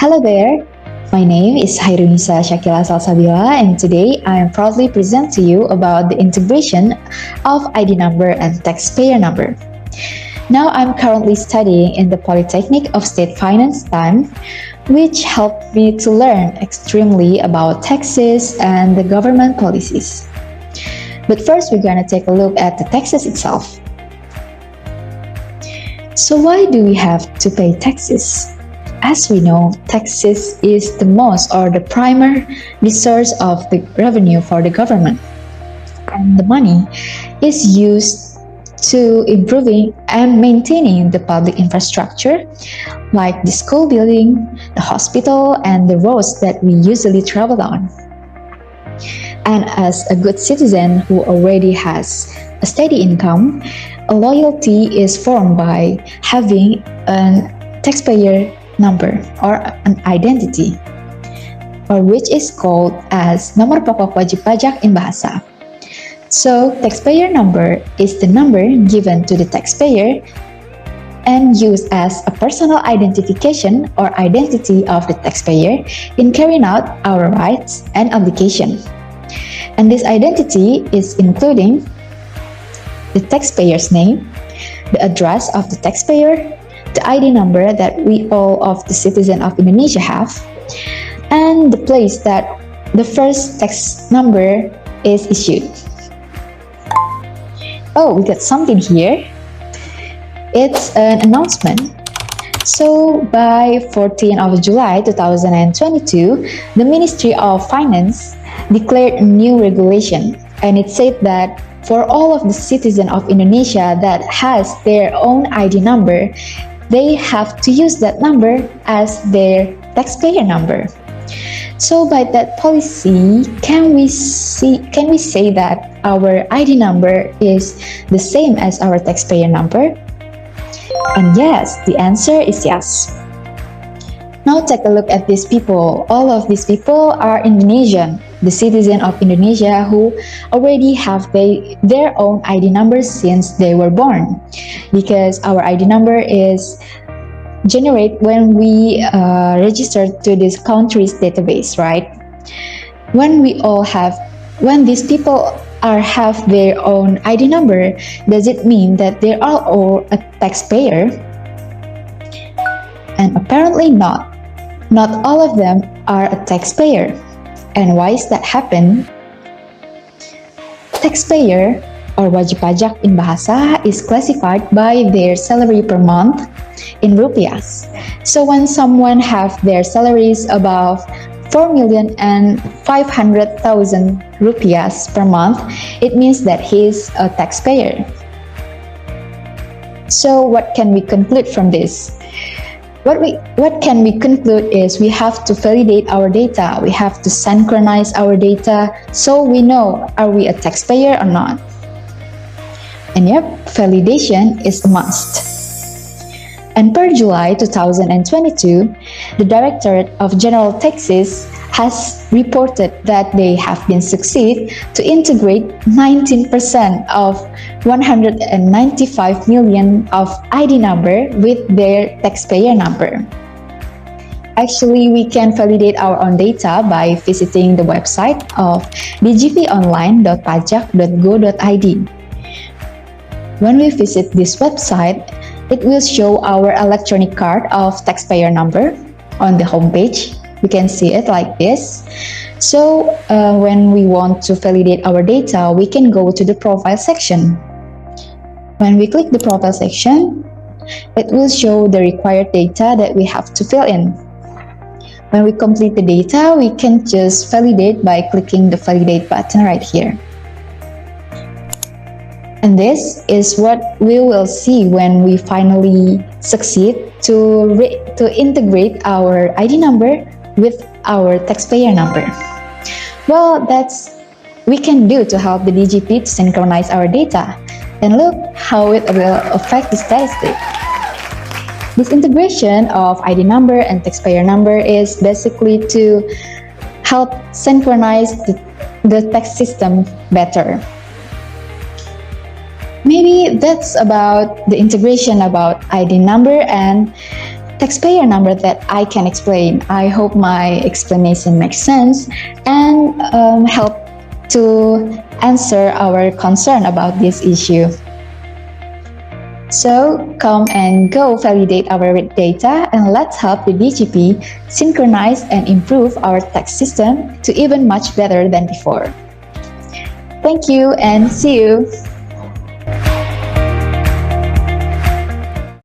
Hello there, my name is Khairunnisa Syakilah Salsabila, and today I am proudly present to you about the integration of ID number and taxpayer number. Now I'm currently studying in the Politeknik of State Finance time, which helped me to learn extremely about taxes and the government policies. But first we're gonna take a look at the taxes itself. So why do we have to pay taxes? As we know, taxes is the most or the primary resource of the revenue for the government. And the money is used to improving and maintaining the public infrastructure, like the school building, the hospital, and the roads that we usually travel on. And as a good citizen who already has a steady income, a loyalty is formed by having a taxpayer number or an identity, or which is called as nomor pokok wajib pajak in bahasa. So taxpayer number is the number given to the taxpayer and used as a personal identification or identity of the taxpayer in carrying out our rights and obligation. And this identity is including the taxpayer's name, the address of the taxpayer, the ID number that we all of the citizens of Indonesia have, and the place that the first tax number is issued. Oh, we got something here. It's an announcement. So by 14th of July 2022, the Ministry of Finance declared a new regulation, and it said that for all of the citizens of Indonesia that has their own ID number, they have to use that number as their taxpayer number. So by that policy, can we say that our ID number is the same as our taxpayer number? And yes, the answer is yes. Now take a look at these people. All of these people are Indonesian, the citizen of Indonesia who already have their own ID number since they were born. Because our ID number is generated when we register to this country's database, right? When these people have their own ID number, does it mean that they are all a taxpayer? And apparently not. Not all of them are a taxpayer. And why is that happen? Taxpayer or wajib pajak in bahasa is classified by their salary per month in rupiahs. So when someone have their salaries above 4,500,000 rupiahs per month, it means that he is a taxpayer. So what can we conclude from this? What can we conclude is we have to validate our data. We have to synchronize our data so we know are we a taxpayer or not. And yep, validation is a must. And per July 2022, the Directorate of General Taxes has reported that they have been succeed to integrate 19% of 195 million of ID number with their taxpayer number. Actually, we can validate our own data by visiting the website of dgponline.pajak.go.id. When we visit this website, it will show our electronic card of taxpayer number on the homepage. We can see it like this. So when we want to validate our data, we can go to the profile section. When we click the profile section, it will show the required data that we have to fill in. When we complete the data, we can just validate by clicking the validate button right here. And this is what we will see when we finally succeed to integrate our ID number with our taxpayer number. Well, that's we can do to help the DGP to synchronize our data. And look how it will affect the statistic. This integration of ID number and taxpayer number is basically to help synchronize the tax system better. Maybe that's about the integration about ID number and taxpayer number that I can explain. I hope my explanation makes sense and help to answer our concern about this issue. So come and go validate our data and let's help the DGP synchronize and improve our tax system to even much better than before. Thank you and see you.